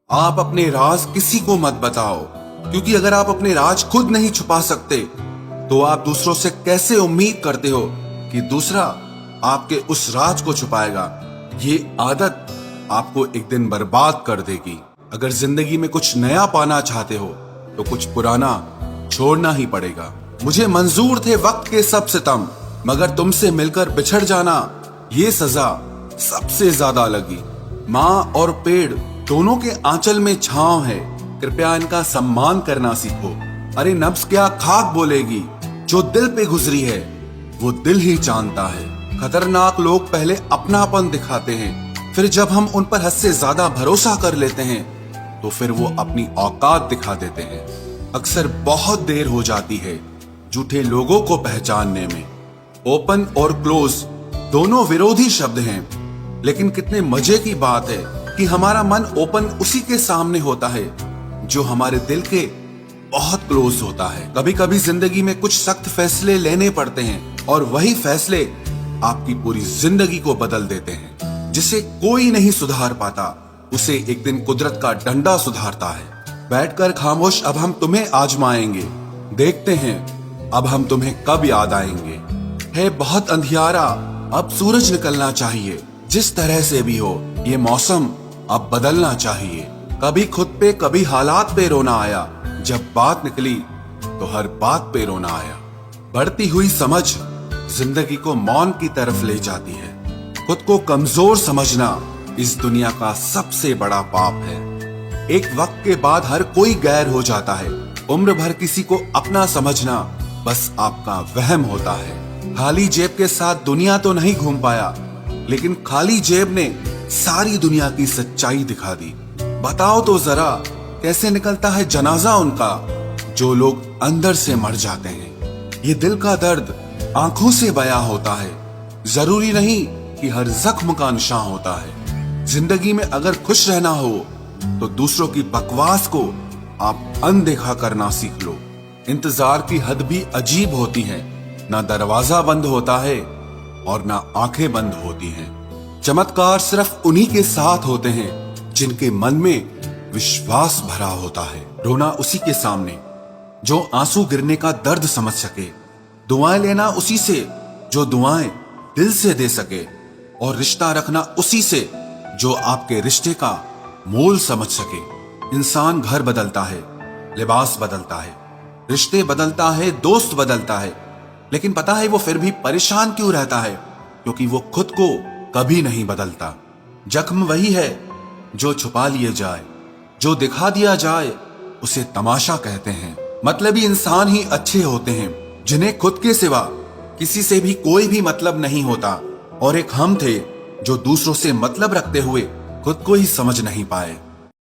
आप अपने राज किसी को मत बताओ, क्योंकि अगर आप अपने राज खुद नहीं छुपा सकते तो आप दूसरों से कैसे उम्मीद करते हो कि दूसरा आपके उस राज को छुपाएगा। ये आदत आपको एक दिन बर्बाद कर देगी। अगर जिंदगी में कुछ नया पाना चाहते हो तो कुछ पुराना छोड़ना ही पड़ेगा। मुझे मंजूर थे वक्त के सब सितम, मगर तुमसे मिलकर बिछड़ जाना ये सजा सबसे ज्यादा लगी। माँ और पेड़ दोनों के आंचल में छांव है, कृपया इनका सम्मान करना सीखो। अरे नब्ज क्या खाक बोलेगी, जो दिल पे गुजरी है वो दिल ही जानता है। खतरनाक लोग पहले अपनापन दिखाते हैं, फिर जब हम उन पर हद से ज्यादा भरोसा कर लेते हैं तो फिर वो अपनी औकात दिखा देते हैं। अक्सर बहुत देर हो जाती है झूठे लोगों को पहचानने में। ओपन और क्लोज दोनों विरोधी शब्द हैं, लेकिन कितने मजे की बात है कि हमारा मन ओपन उसी के सामने होता है जो हमारे दिल के बहुत क्लोज होता है। कभी कभी जिंदगी में कुछ सख्त फैसले लेने पड़ते हैं और वही फैसले आपकी पूरी जिंदगी को बदल देते हैं। जिसे कोई नहीं सुधार पाता उसे एक दिन कुदरत का डंडा सुधारता है। बैठकर खामोश अब हम तुम्हें आजमाएंगे, देखते हैं अब हम तुम्हें कब याद आएंगे। है बहुत अंधियारा, अब सूरज निकलना चाहिए। जिस तरह से भी हो ये मौसम अब बदलना चाहिए। कभी खुद पे कभी हालात पे रोना आया, जब बात निकली तो हर बात पे रोना आया। बढ़ती हुई समझ जिंदगी को मौन की तरफ ले जाती है। खुद को कमजोर समझना इस दुनिया का सबसे बड़ा पाप है। एक वक्त के बाद हर कोई गैर हो जाता है। उम्र भर किसी को अपना समझना बस आपका वहम होता है। खाली जेब के साथ दुनिया तो नहीं घूम पाया, लेकिन खाली जेब ने सारी दुनिया की सच्चाई दिखा दी। बताओ तो जरा कैसे निकलता है जनाजा उनका जो लोग अंदर से मर जाते हैं। ये दिल का दर्द आंखों से बयां होता है, जरूरी नहीं कि हर जख्म का निशान होता है। जिंदगी में अगर खुश रहना हो तो दूसरों की बकवास को आप अनदेखा करना सीख लो। इंतजार की हद भी अजीब होती है, ना दरवाजा बंद होता है और ना आंखें बंद होती हैं। चमत्कार सिर्फ उन्हीं के साथ होते हैं जिनके मन में विश्वास भरा होता है। रोना उसी के सामने जो आंसू गिरने का दर्द समझ सके। दुआएं लेना उसी से जो दुआएं दिल से दे सके। और रिश्ता रखना उसी से जो आपके रिश्ते का मोल समझ सके। इंसान घर बदलता है, लिबास बदलता है, रिश्ते बदलता है, दोस्त बदलता है, लेकिन पता है वो फिर भी परेशान क्यों रहता है? क्योंकि वो खुद को कभी नहीं बदलता। जख्म वही है जो छुपा लिए जाए, जो दिखा दिया जाए उसे तमाशा कहते हैं। मतलबी इंसान ही अच्छे होते हैं जिन्हें खुद के सिवा किसी से भी कोई भी मतलब नहीं होता। और एक हम थे जो दूसरों से मतलब रखते हुए खुद को ही समझ नहीं पाए।